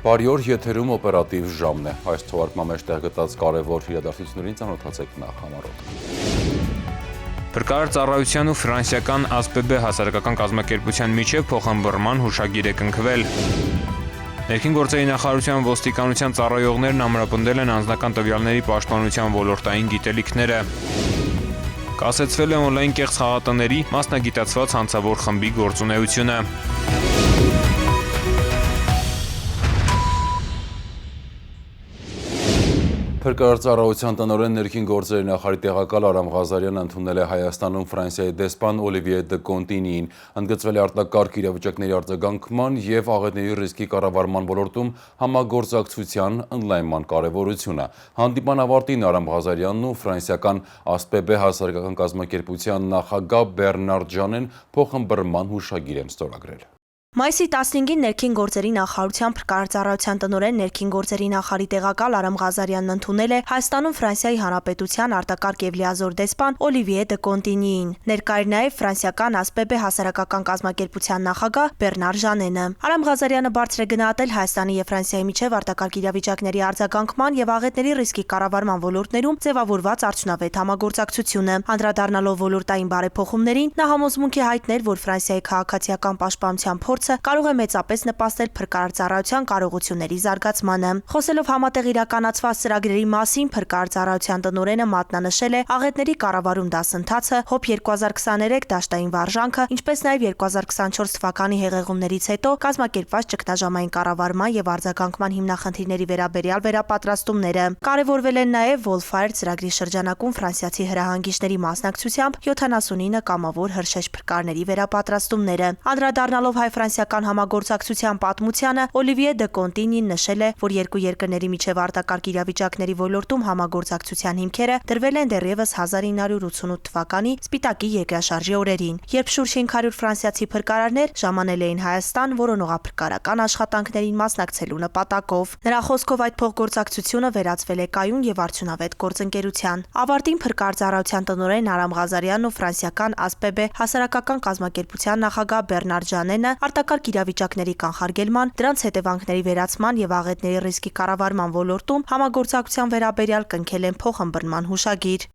Բարի օր, եթերում օպերատիվ ժամն է։ Այս թողարկման մեջ տեղգտած կարևոր իրադարձություններին ծանոթացեք նախ համառոտ։ Փրկարար ծառայության ու ֆրանսիական ASPB հասարակական կազմակերպության միջև փոխհմբռնման հուշագիր է կնքվել։ Ներքին գործերի նախարարության ոստիկանության ծառայողներն ամրապնդել են անձնական տվյալների պաշտպանության ոլորտային գիտելիքները։ Կասեցվել է օնլայն կեղծ խաղատների մասնագիտացված հանցավոր խմբի գործունեությունը։ Փրկարար ծառայության տնօրեն ներքին գործերի նախարարի տեղակալ Արամ Ղազարյանը ընդունել է Հայաստանում Ֆրանսիայի դեսպան Օլիվիե դը Կոնտինիին, ընդգծվել է արտակարգ իրավիճակների արձագանքման և աղետների ռիսկի կառավարման ոլորտում համագործակցության ընդլայնման կարևորությունը։ Հանդիպման ավարտին Արամ Ղազարյանն ու ֆրանսիական ASPB հասարակական կազմակերպության նախագահ Բեռնար Ժանեն փոխհմբռնման հուշագիր են ստորագրել։ Մայիսի 15-ին ներքին գործերի նախարարության Փրկարար ծառայության տնօրեն ներքին գործերի նախարարի տեղակալ Արամ Ղազարյանն ընդունել է Հայաստանում Ֆրանսիայի Հանրապետության արտակարգ և լիազոր դեսպան Օլիվիե դը Կոնտինիին։ Ներկա էր նաև ֆրանսիական ASPB հասարակական կազմակերպության նախագահ Բեռնար Ժանենը։ Արամ Ղազարյանը բարձր է գնահատել Հայաստանի և Ֆրանսիայի միջև արտակարգ իրավիճակների արձագանքման և աղետների ռիսկի կառավարման ոլորտներում ձևավորված արդյունավետ համագործակցությունը։ Անդրադառնալով ոլորտային բարեփոխումներին, նա համոզմունք է հայտնել, որ Ֆրանսիայի քաղաքացիական պաշտպանության փորձը կարող է մեծապես նպաստել Փրկարար ծառայության կարողությունների զարգացմանը։ Խոսելով համատեղ իրականացված ծրագրերի մասին, Փրկարար ծառայության տնօրենը մատնանշել է աղետների կառավարում դասընթացը, ՀՕՊ 2023 դաշտային վարժանքը, ինչպես նաև 2024 թվականի հեղեղումներից հետո կազմակերպված ճգնաժամային կառավարման և արձագանքման հիմնախնդիրների վերաբերյալ վերապատրաստումները։ Կարևորվել են նաև Wildfire ծրագրի շրջանակում ֆրանսիացի հրահանգիչների մասնակցությամբ 79 կամավոր հրշեջ փրկարների վերապատրաստումները։ Անդրադառնալով հայ-ֆրանսիական համագործակցության պատմությանը, Օլիվիե դը Կոնտինին նշել է, որ երկու երկրների միջև արտակարգ իրավիճակների ոլորտում համագործակցության հիմքերը դրվել են դեռևս 1988 թվականի Սպիտակի երկրաշարժի օրերին, երբ շուրջ 500 ֆրանսիացի փրկարարներ ժամանել էին Հայաստան որոնողափրկարական աշխատանքներին մասնակցելու նպատակով։ Նրա խոսքով այդ փոխգործակցությունը վերածվել է կայուն և արդյունավետ գործընկերության։ Ավարտին Փրկարար ծառայության տնօրեն Արամ Ղազարյանն ու ֆրանսիական ASPB հասարակական կազմակերպության նախագահ Բեռնար Ժանենը արտակարգ իրավիճակների կանխարգելման, դրանց հետևանքների վերացման և աղետների ռիսկի կառավարման ոլորտում համագործակցության վերաբերյալ կնքել են փոխհմբռնման հուշագիր։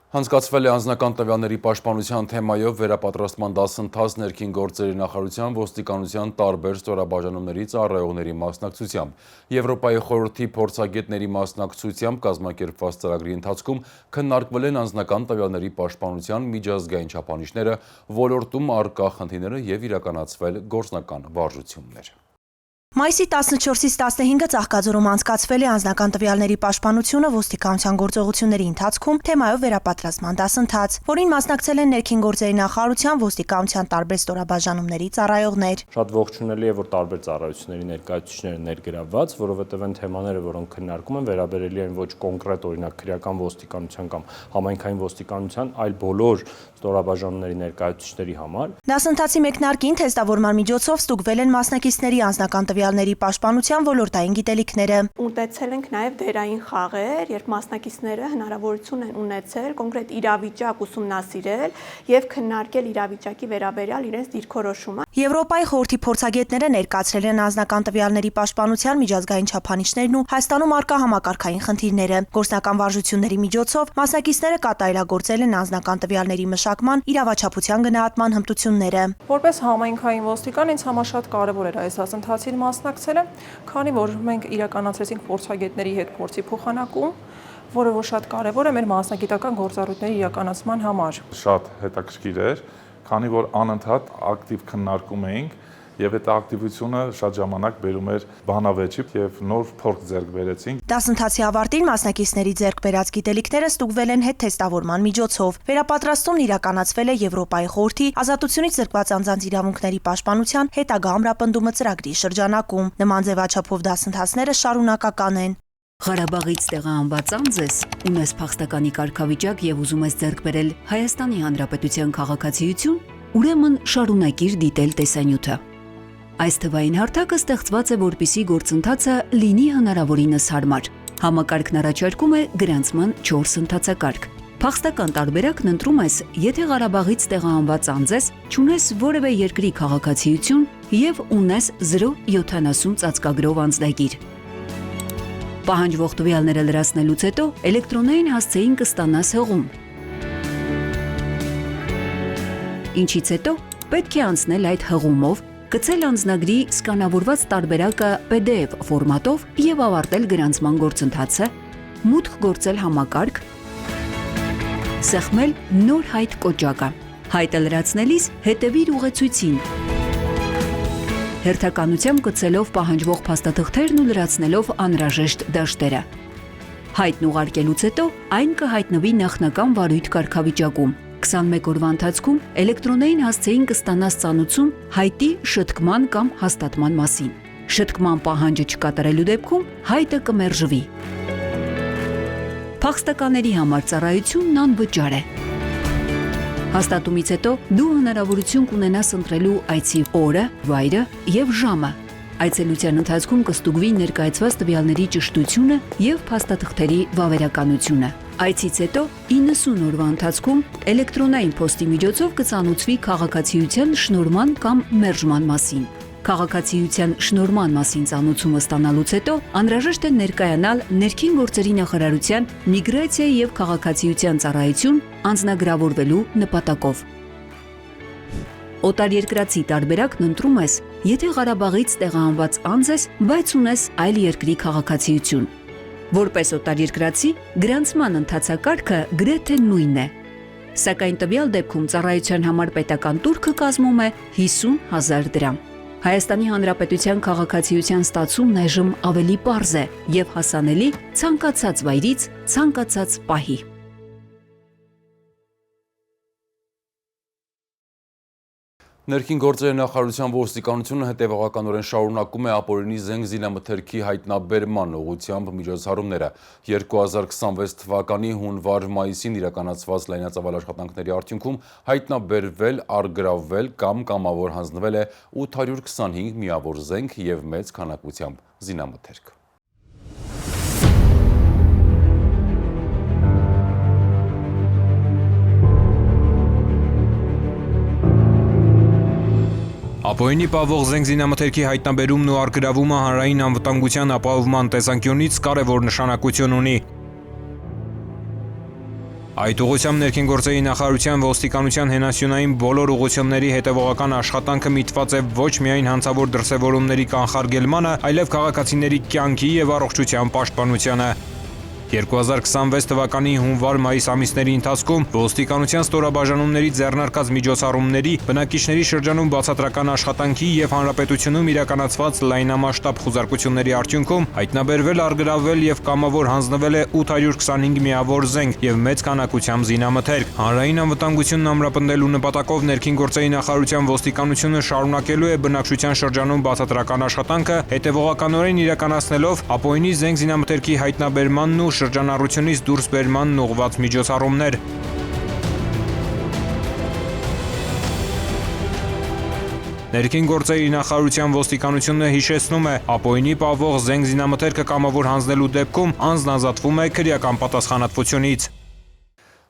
Հանձնացվել է անձնական տվյալների պաշտպանության թեմայով վերապատրաստման դասընթաց ներքին գործերի նախարարության ոստիկանության տարբեր ստորաբաժանումների ծառայողների մասնակցությամբ։ Եվրոպայի խորհրդի փորձագետների մասնակցությամբ կազմակերպված ծրագրի ընթացքում քննարկվել են անձնական տվյալների պաշտպանության միջազգային չափանիշները, ոլորտում առկա խնդիրները և իրականացվել գործնական վարժություններ։ Մայիսի 14-ից 15-ը Ծաղկաձորում անցկացվել է անձնական տվյալների պաշտպանությունը ոստիկանության գործողությունների ընթացքում թեմայով վերապատրաստման դասընթաց, որին մասնակցել են ներքին գործերի նախարարության ոստիկանության տարբեր ստորաբաժանումների ծառայողներ։ Շատ ողջունելի է, որ տարբեր ծառայությունների ներկայացուցիչները ներգրավված, որովհետև այն թեմաները, որոնք քննարկում են, վերաբերելի են ոչ կոնկրետ օրինակ քրեական ոստիկանության կամ համայնքային ոստիկանության, այլ բոլոր ստորաբաժանումների ներկայացուցիչների համար։ Դասընթացի մեկնարկին թեստավորման միջոցով ստուգվել են մասնակիցների անձնական տվյալների պաշտպանության ոլորտային գիտելիքները։ Ունեցել ենք նաև դերային խաղեր, երբ մասնակիցները հնարավորություն են ունեցել կոնկրետ իրավիճակ ուսումնասիրել և քննարկել իրավիճակի վերաբերյալ իրենց դիրքորոշումը։ Եվրոպայի խորհրդի փորձագետները ներկայացրել են անձնական տվյալների պաշտպանության միջազգային չափանիշներն ու Հայաստանում առկա համակարգային խնդիրները։ Գործնական վարժությունների միջոցով մասնակիցները կատարելագործել են անձնական տվյալների մշակման, իրավաչափության գնահատման հմտությունները։ Որպես համայնքային ոստիկան ինձ համար շատ կարևոր էր այս դասընթացին մասնակցելը, քանի որ մենք իրականացրեցինք փորձագետների հետ փորձի փոխանակում, որը որ շատ կարևոր է մեր մասնագիտական գործառույթների իրականացման համար։ Շատ հետաքրքիր էր, քանի որ անընդհատ ակտիվ քննարկում էինք և այդ ակտիվությունը շատ ժամանակ բերում էր բանավեճի և նոր փորձ ձեռք բերեցինք։ Դասընթացի ավարտին մասնակիցների ձեռք բերած գիտելիքները ստուգվել են հետթեստավորման միջոցով։ Վերապատրաստումն իրականացվել է Եվրոպայի խորհրդի ազատությունից զրկված անձանց իրավունքների պաշտպանության հետագա ամրապնդումը ծրագրի շրջանակում։ Նման ձևաչափով դասընթացները շարունակական են։ Ղարաբաղից տեղահանված անձ ես, ունես փախստականի կարգավիճակ և ուզում ես ձեռք բերել Հայաստանի Հանրապետության քաղաքացիություն, ուրեմն շարունակիր դիտել տեսանյութը։ Այս թվային հարթակը ստեղծված է, որպեսզի գործընթացը լինի հնարավորինս հարմար։ Համակարգն առաջարկում է գրանցման 4 ընթացակարգ։ Փախստական տարբերակն ընտրում ես, եթե Ղարաբաղից տեղահանված անձ ես, չունես որևէ երկրի քաղաքացիություն, եւ ունես 0.70 ծածկագրով անձնագիր։ Պահանջվող տվյալները լրացնելուց հետո էլեկտրոնային հասցեին կստանաս հղում։ Ինչից հետո պետք է անցնել այդ հղումով, գցել անձնագրի սկանավորված տարբերակը PDF ֆորմատով եւ ավարտել գրանցման գործընթացը, մուտք գործել համակարգ, սեղմել նոր հայտ կոճակը։ Հայտը լրացնելիս հետևիր ուղեցույցին։ Հերթականությամբ գցելով պահանջվող փաստաթղթերն ու լրացնելով անհրաժեշտ դաշտերը։ Հայտն ուղարկելուց հետո այն կհայտնվի նախնական վարույթ կարգավիճակում։ 21 օրվա ընթացքում էլեկտրոնային հասցեին կստանաս ծանուցում հայտի շտկման կամ հաստատման մասին։ Շտկման պահանջը չկատարելու դեպքում հայտը կմերժվի։ Փախստականների համար ծառայությունն անվճար է։ Հաստատումից հետո դու հնարավորություն կունենաս ընտրելու այցի օրը, վայրը եւ ժամը։ Այցելության ընթացքում կստուգվի ներկայացված տվյալների ճշտությունը եւ փաստաթղթերի վավերականությունը։ Այցից հետո 90 օրվա ընթացքում էլեկտրոնային փոստի միջոցով կծանուցվի քաղաքացիության շնորհման կամ մերժման մասին։ Քաղաքացիության շնորհման մասին ծանուցումը ստանալուց հետո անհրաժեշտ է ներկայանալ Ներքին գործերի նախարարության միգրացիա եւ քաղաքացիության ծառայություն անձնագրավորվելու նպատակով։ Օտարերկրացի տարբերակն ընտրում ես, եթե Ղարաբաղից տեղահանված անձ ես, բայց ունես այլ երկրի քաղաքացիություն։ Որպես օտարերկրացի, գրանցման ընթացակարգը գրեթե նույնն է։ Սակայն տվյալ դեպքում ծառայության համար պետական տուրքը կազմում է 50,000 դրամ։ Հայաստանի Հանրապետության քաղաքացիության ստացումն այժմ ավելի պարզ է եւ հասանելի ցանկացած վայրից, ցանկացած պահի։ Ներքին գործերի նախարարության ոստիկանությունը հետևողականորեն շարունակում է ապօրինի զենք զինամթերքի հայտնաբերման ուղղությամբ միջոցառումները։ 2026 թվականի հունվար-մայիսին իրականացված լայնածավալ աշխատանքների արդյունքում հայտնաբերվել, առգրավվել կամ կամավոր հանձնվել է 825 միավոր զենք եւ մեծ քանակությամբ զինամթերք։ Ապօրինի պահվող զենք զինամթերքի հայտնաբերումն ու առգրավումը հանրային անվտանգության ապահովման տեսանկյունից կարևոր նշանակություն ունի։ Այդ ուղղությամբ Ներքին գործերի նախարարության ոստիկանության հենասյունային բոլոր ուղղությունների հետևողական աշխատանքը միտված է ոչ միայն հանցավոր դրսևորումների կանխարգելմանը, այլև քաղաքացիների կյանքի եւ առողջության պաշտպանությանը։ 2026 թվականի հունվար-մայիս ամիսների ընթացքում ոստիկանության ստորաբաժանումների ձեռնարկած միջոցառումների, բնակիչների շրջանում բացատրական աշխատանքի եւ հանրապետությունում իրականացված լայնամասշտաբ խուզարկությունների արդյունքում հայտնաբերվել, առգրավվել եւ կամավոր հանձնվել է 825 միավոր զենք եւ մեծ քանակությամբ զինամթերք։ Հանրային անվտանգությունն ամրապնդելու նպատակով Ներքին գործերի նախարարության ոստիկանությունը շարունակելու է բնակչության շրջանում բացատրական աշխատանքը, հետևողականորեն իրականացնելով ապօրինի զենք զինամթերքի հայտնաբերմանն ու շրջանառությունից դուրս բերմանն ուղղված միջոցառումներ։ Ներքին գործերի նախարարության ոստիկանությունը հիշեցնում է, ապօրինի պահվող զենք զինամթերքը կամավոր հանձնելու դեպքում անձն ազատվում է քրեական պատասխանատվությունից։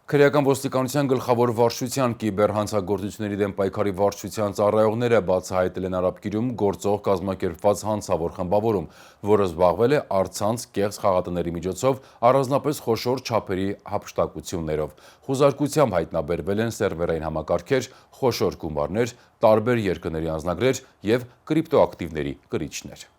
Քրեական ոստիկանության գլխավոր վարչության կիբերհանցագործությունների դեմ պայքարի վարչության ծառայողները բացահայտել են Արաբկիրում գործող կազմակերպված հանցավոր խմբավորում, որը զբաղվել է առցանց կեղծ խաղատների միջոցով առանձնապես խոշոր չափերի հափշտակություններով։ Խուզարկությամբ հայտնաբերվել են սերվերային համակարգեր, խոշոր գումարներ, տարբեր երկրների անձնագրեր եւ կրիպտոակտիվների կրիչներ։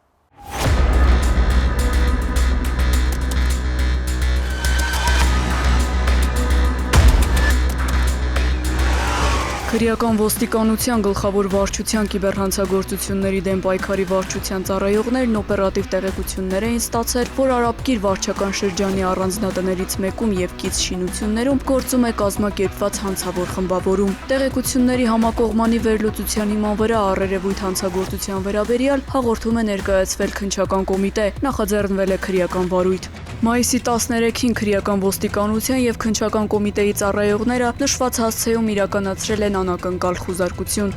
Քրեական ոստիկանության գլխավոր վարչության կիբերհանցագործությունների դեմ պայքարի վարչության ծառայողներն օպերատիվ տեղեկություններ էին ստացել, որ Արաբկիր վարչական շրջանի առանձնատներից մեկում եւ կից շինություններում գործում է կազմակերպված հանցավոր խմբավորում։ Տեղեկությունների համակողմանի վերլուծության հիման վրա առերևույթ հանցագործության վերաբերյալ հաղորդում է ներկայացվել քննչական կոմիտե, նախաձեռնվել է քրեական վարույթ։ Մայիսի 13-ին քրեական ոստիկանության եւ քննչական կոմիտեի ծառայողները նշված հասցեում իրականացրել են անակնկալ խուզարկություն։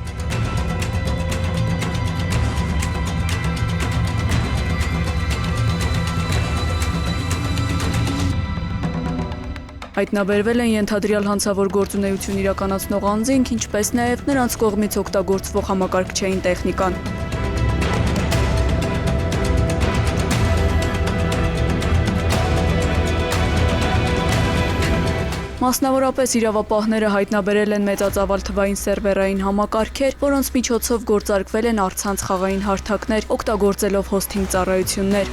Հայտնաբերվել են ենթադրյալ հանցավոր գործունեություն իրականացնող անձինք, ինչպես նաև նրանց կողմից օգտագործվող համակարգչային տեխնիկան։ Մասնավորապես իրավապահները հայտնաբերել են մեծածավալ թվային սերվերային համակարգեր, որոնց միջոցով գործարկվել են առցանց խաղային հարթակներ, օգտագործելով հոսթինգ ծառայություններ։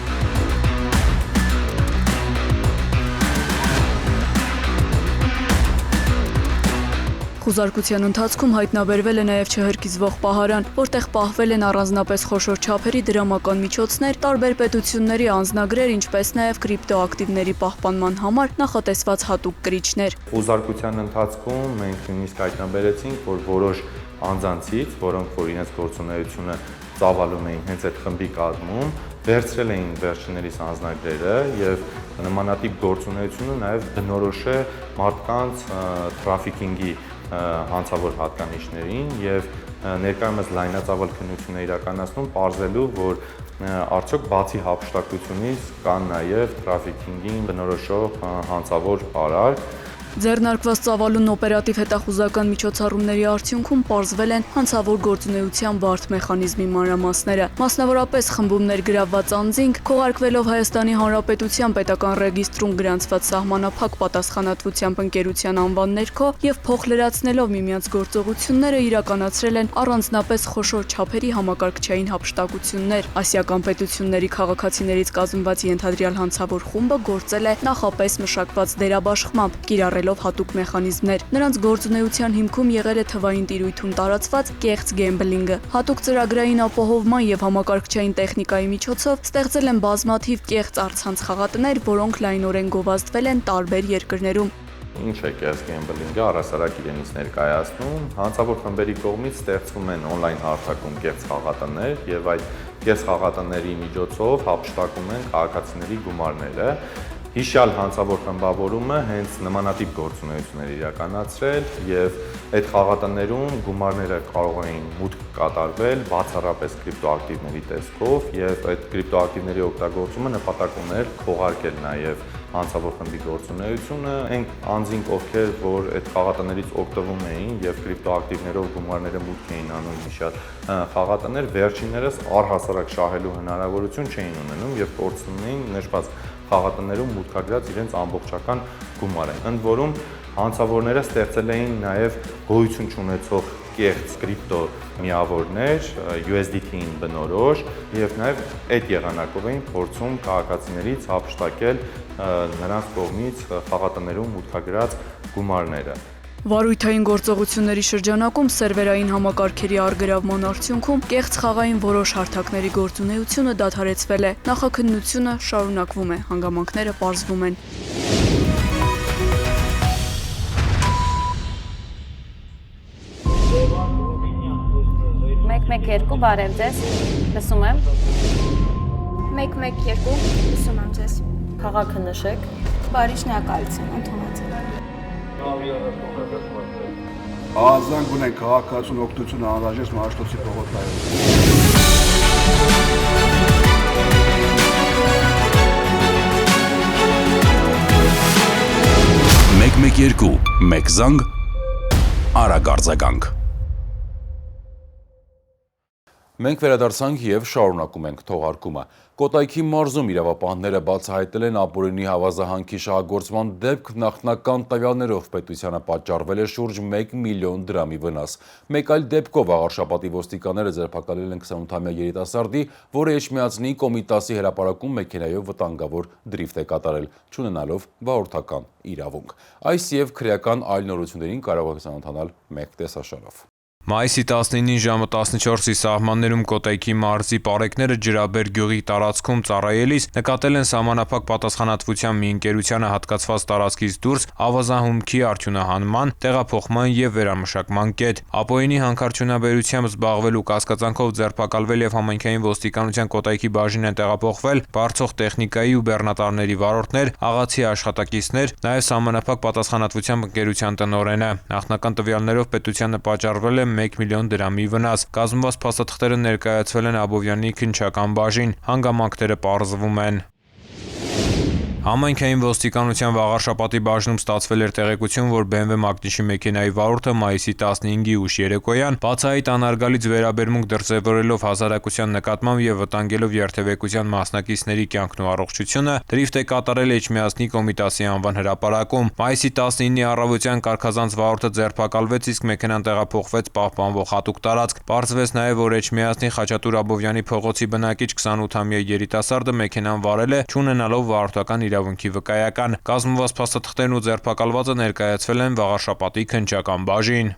Խուզարկության ընթացքում հայտնաբերվել է նաև չհրկիզվող պահարան, որտեղ պահվել են առանձնապես խոշոր չափերի դրամական միջոցներ, տարբեր պետությունների անձնագրեր, ինչպես նաև կրիպտոակտիվների պահպանման համար նախատեսված հատուկ կրիչներ։ Խուզարկության ընթացքում մենք նույնիսկ հայտնաբերեցինք, որ որոշ անձանցից, որոնք որ իրենց գործունեությունը ծավալում էին հենց այդ խմբի կազմում, վերցրել էին վերջիններիս անձնագրերը եւ նմանատիպ գործունեությունը նաեւ բնորոշ է մարդկանց թրաֆիքինգի հանցավոր հատկանիշներին եւ ներկայումս լայնածավալ քննություն է իրականացնում պարզելու, որ արդյոք բացի հափշտակությունից կան նաեւ թրաֆիքինգին բնորոշող հանցավոր պարարք։ Ձեռնարկված ծավալուն օպերատիվ հետախուզական միջոցառումների արդյունքում պարզվել են հանցավոր գործունեության բարդ մեխանիզմի մանրամասները։ Մասնավորապես խմբում ներգրավված անձինք քողարկվելով Հայաստանի Հանրապետության պետական ռեգիստրում գրանցված սահմանափակ պատասխանատվությամբ ընկերության անվան ներքո եւ փոխլրացնելով միմյանց գործողությունները իրականացրել են առանձնապես խոշոր չափերի համակարգչային հափշտակություններ։ Ասիական պետությունների քաղաքացիներից կազմված ենթադրյալ հանցավոր խումբը գործել է նախապես մշակված դերաբաշխմամբ, կիրառելով հատուկ մեխանիզմներ։ Նրանց գործունեության հիմքում եղել է թվային տիրույթում տարածված կեղծ գեմբլինգը։ Հատուկ ծրագրային ապահովման եւ համակարգչային տեխնիկայի միջոցով ստեղծել են բազմաթիվ կեղծ առցանց խաղատներ, որոնք լայնորեն գովազդվել են տարբեր երկրներում։ Ինչ է կեղծ գեմբլինգը, առհասարակ իրենից ներկայացնում, հանցավոր խմբերի կողմից ստեղծվում են on-line հարթակում կեղծ խաղատներ եւ այդ կեղծ խաղատների միջոցով հափշտակում են քաղաքացիների գումարները։ Հիշյալ հանցավոր խմբավորումը հենց նմանատիպ գործունեություններ իրականացրել եւ այդ խաղատներում գումարները կարող էին մուտք կատարվել բացառապես կրիպտոակտիվների տեսքով եւ այդ կրիպտոակտիվների օգտագործումը նպատակ ուներ քողարկել նաեւ հանցավոր խմբի գործունեությունը, այն անձինք, ովքեր որ այդ խաղատներից օգտվում էին եւ կրիպտոակտիվներով գումարները մուտք էին անում հիշյալ խաղատներ, վերջիններս առհասարակ շահելու հնարավորություն չէին ունենում եւ կորցնում էին նշված խաղատներում մուտքագրած իրենց ամբողջական գումարը։ Ընդ որում հանցավորները ստեղծել էին նաև գոյություն չունեցող կեղծ կրիպտո միավորներ, USDT-ին բնորոշ եւ նաև այդ եղանակով էին փորձում քաղաքացիներից հափշտակել նրանց կողմից խաղատներում մուտքագրած գումարները։ Վարույթային գործողությունների շրջանակում սերվերային համակարգերի առգրավման արդյունքում կեղծ խաղային որոշ հարթակների գործունեությունը դադարեցվել է։ Նախաքննությունը շարունակվում է, հանգամանքները պարզվում են։ Մեկ 2 բարև ձեզ, լսում եմ։ 112 լսում եմ ձեզ։ Քաղաքը նշեք։ Բարի շնորհակալություն, ընդունած եմ։ Ազանգ ունենք քաղաքացուն օգնություն անհրաժեշտ Մաշտոցի փողոցներում։ 112 մեկ զանգ արագ արձագանք։ Մենք վերադարձանք եւ շարունակում ենք թողարկումը։ Կոտայքի մարզում իրավապահները բացահայտել են ապօրինի հավազահանքի շահագործման դեպք նախնական տվյալներով պետությանը պատճառվել է շուրջ 1 միլիոն դրամի վնաս։ Մեկ այլ դեպքով աղարշապատի ոստիկանները ձերբակալել են 28-ամյա երիտասարդի, որը Էջմիածնի Կոմիտասի հրապարակում մեքենայով վտանգավոր դրիֆտ է կատարել, չունենալով վարորդական իրավունք։ Այս եւ քրեական այլ նորություններին կարող եք ծանոթանալ մեկ տեսաշարով։ Մայիսի 19-ին ժամը 14-ի սահմաններում Կոտայքի մարզի պարեկները Ջրաբեր գյուղի տարածքում ծառայելիս նկատել են սահմանափակ պատասխանատվությամբ մի ընկերությանը հատկացված տարածքից դուրս ավազահումքի արդյունահանման, տեղափոխման եւ վերամշակման կետ։ Ապօրինի հանքարդյունաբերությամբ զբաղվելու կասկածանքով ձերբակալվել եւ համայնքային ոստիկանության Կոտայքի բաժին են տեղափոխվել բարձող տեխնիկայի ու բեռնատարների վարորդներ, աղացի աշխատակիցներ, նաեւ սահմանափակ պատասխանատվությամբ ընկերության տնօրենը։ Նախնական տվյալներով պետությանը պատճառվել է 1 միլիոն դրամի վնաս։ Կազմված փաստաթղթերը ներկայացվել են Աբովյանի քննչական բաժին, հանգամանքները պարզվում են։ Համայնքային ոստիկանության Վաղարշապատի բաժնում ստացվել էր տեղեկություն, որ BMW մակնիշի մեքենայի վարորդը մայիսի 15-ի ուշ երեկոյան բացահայտ անարգալից վերաբերմունք դրսևորելով հասարակության նկատմամբ եւ վտանգելով երթևեկության մասնակիցների կյանքն ու առողջությունը, դրիֆտ է կատարել Էջմիածնի Կոմիտասի անվան հրապարակում։ Մայիսի 19-ի առավոտյան կարգազանց վարորդը ձերբակալվեց, իսկ մեքենան տեղափոխվեց պահպանվող հատուկ տարածք։ Պարզվեց նաեւ, որ Էջմիածնի Խաչատուր Աբովյանի փողոցի բնակիչ 28-ամյա երիտասարդը մեքենան վարել է, չունենալով վարորդական իրավունքի վկայական։ Կազմված փաստաթղթերն ու ձերբակալվածը ներկայացվել են Վաղարշապատի քննչական բաժին։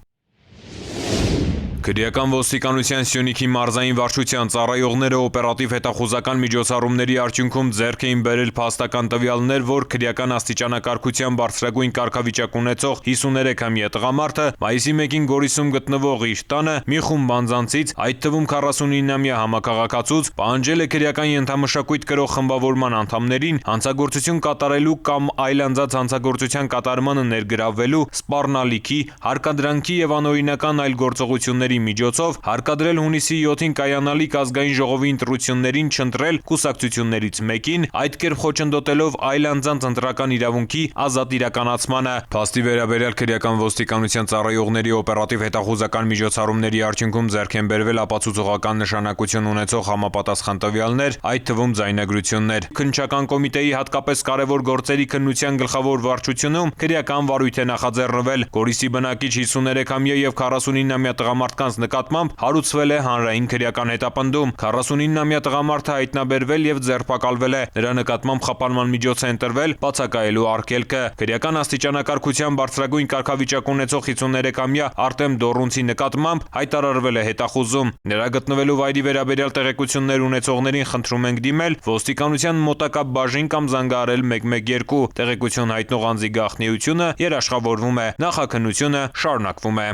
Քրեական ոստիկանության Սյունիքի մարզային վարչության ծառայողները օպերատիվ հետախուզական միջոցառումների արդյունքում ձեռք էին բերել փաստական տվյալներ, որ քրեական աստիճանակարգության բարձրագույն կարգավիճակ ունեցող 53-ամյա տղամարդը մայիսի 1-ին Գորիսում գտնվող իր տանը մի խումբ անձանցից, այդ թվում 49-ամյա համակարգացուց, պահանջել է քրեական ենթամշակույթ կրող խմբավորման անդամներին հանցագործություն կատարելու կամ այլ անձանց հանցագործության կատարմանը ներգրավվելու, սպառնալիքի, հարկադրանքի եւ անօրինական այլ գործողությունների միջոցով հարկադրել հունիսի 7-ին կայանալիք ազգային ժողովի ընտրություններին չընտրել կուսակցություններից մեկին, այդ կերպ խոչընդոտելով այլ անձանց ընտրական իրավունքի ազատ իրականացմանը։ Փաստի վերաբերյալ քրեական ոստիկանության ծառայողների օպերատիվ հետախուզական միջոցառումների արդյունքում ձեռք են բերվել ապացուցողական նշանակություն ունեցող համապատասխան տվյալներ, այդ թվում ձայնագրություններ։ Քննչական կոմիտեի հատկապես կարևոր գործերի քննության գլխավոր վարչությունում քրեական վարույթ է նախաձեռնվել։ Գորիսի բնակիչ 53-ամյա եւ 49-ամյա տղամարդկանց նկատմամբ հարուցվել է հանրային քրեական հետապնդում։ 49-ամյա տղամարդը հայտնաբերվել եւ ձերբակալվել է։ Նրա նկատմամբ խափանման միջոց է ընտրվել բացակայելու արգելքը։ Քրեական աստիճանակարգության բարձրագույն կարգավիճակ ունեցող 53-ամյա Արտեմ Դորունցի նկատմամբ հայտարարվել է հետախուզում։ Նրա գտնվելու վայրի վերաբերյալ տեղեկություններ ունեցողներին խնդրում ենք դիմել ոստիկանության մոտակա բաժին կամ զանգահարել 112։ Տեղեկություն հայտնող անձի գաղտնիությունը երաշխավորվում է։ Նախաքննությունը շարունակվում է։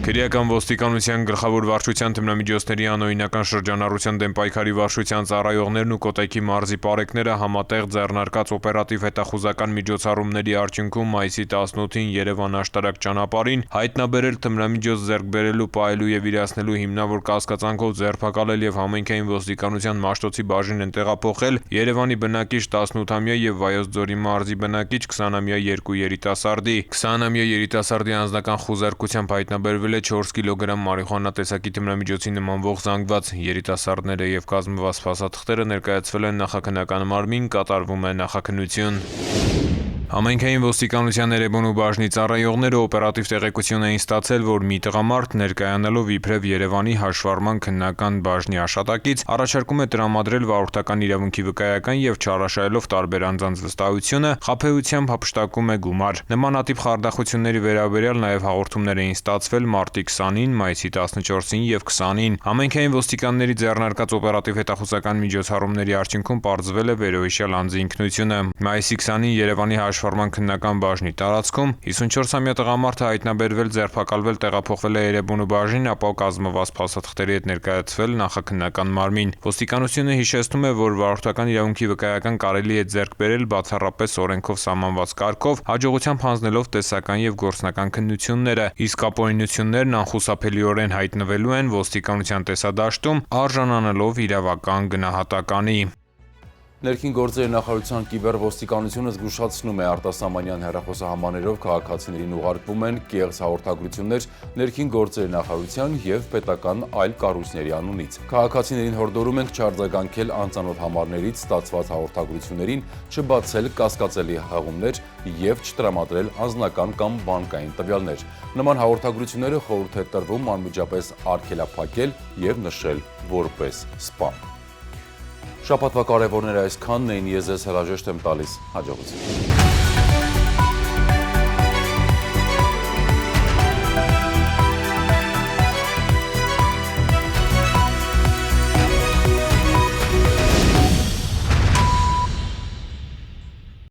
Քրեական ոստիկանության գլխավոր վարչության թմրամիջոցների անօրինական շրջանառության դեմ պայքարի վարչության ծառայողներն ու Կոտայքի մարզի պարեկները համատեղ ձեռնարկած օպերատիվ հետախուզական միջոցառումների արդյունքում մայիսի 18-ին Երևան աշտարակ ճանապարհին հայտնաբերել թմրամիջոց ձեռք բերելու, պահելու եւ իրացնելու հիմնավոր կասկածանքով ձերբակալել եւ համայնքային ոստիկանության Մաշտոցի բաժին են տեղափոխել Երևանի բնակիչ 18-ամյա եւ Վայոց ձորի մարզի բնակիչ 20-ամյա երկու երիտասարդի։ 20-ամյա երիտասարդի անձնական խուզարկությամբ հայտնաբերվել 4 կիլոգրամ մարիխուանա տեսակի թմրամիջոցի նմանվող զանգված։ Երիտասարդները եւ կազմված փաստաթղթերը ներկայացվել են նախաքննական մարմին, կատարվում է նախաքննություն։ Համայնքային ոստիկանության Էրեբունու բաժնի ծառայողները օպերատիվ տեղեկություն էին ստացել, որ մի տղամարդ ներկայանալով իբրև Երևանի հաշվառման քննական բաժնի աշտարակից առաջարկում է տրամադրել վարորդական իրավունքի վկայական եւ չարաշահելով տարբեր անձանց վստահությունը, խաբեությամբ հափշտակում է գումար։ Նմանատիպ խարդախությունների վերաբերյալ նաեւ հաղորդումներ էին ստացվել մարտի 20-ին, մայիսի 14-ին եւ 20-ին։ Համայնքային ոստիկանների ձեռնարկած օպերատիվ հետախուզական միջոցառումների արդյունքում պարզվել է վերոհիշյալ անձի ինքնությունը։ Մայիսի 20-ին Երևանի հաշվառման քննական բաժնի տարածքում 54-ամյա տղամարդը հայտնաբերվել, ձերբակալվել, տեղափոխվել է Էրեբունու բաժին, ապա կազմված փաստաթղթերի հետ ներկայացվել նախաքննական մարմին։ Ոստիկանությունը հիշեցնում է, որ վարորդական իրավունքի վկայական կարելի է ձեռք բերել բացառապես օրենքով սահմանված կարգով, հաջողությամբ հանձնելով տեսական եւ գործնական քննությունները, իսկ ապօրինություններն անխուսափելիորեն հայտնվելու են ոստիկանության տեսադաշտում, արժանանալով իրավական գնահատականի։ Ներքին գործերի նախարարության կիբերոստիկանությունը զգուշացնում է արտասահմանյան հեռախոսահամարներով քաղաքացիներին ուղարկվում են կեղծ հաղորդագրություններ ներքին գործերի նախարարության եւ պետական այլ կառույցների անունից։ Քաղաքացիներին հորդորում ենք չարձագանքել անծանոթ համարներից ստացված հաղորդագրություններին, չբացել կասկածելի հղումներ եւ չտրամադրել անձնական կամ բանկային տվյալներ։ Նման հաղորդագրությունները խորհուրդ է տրվում անմիջապես արգելափակել եւ նշել որպես սպամ։ Շաբաթվա կարևորները այսքանն էին, ես ձեզ հրաժեշտ եմ տալիս, հաջողություն։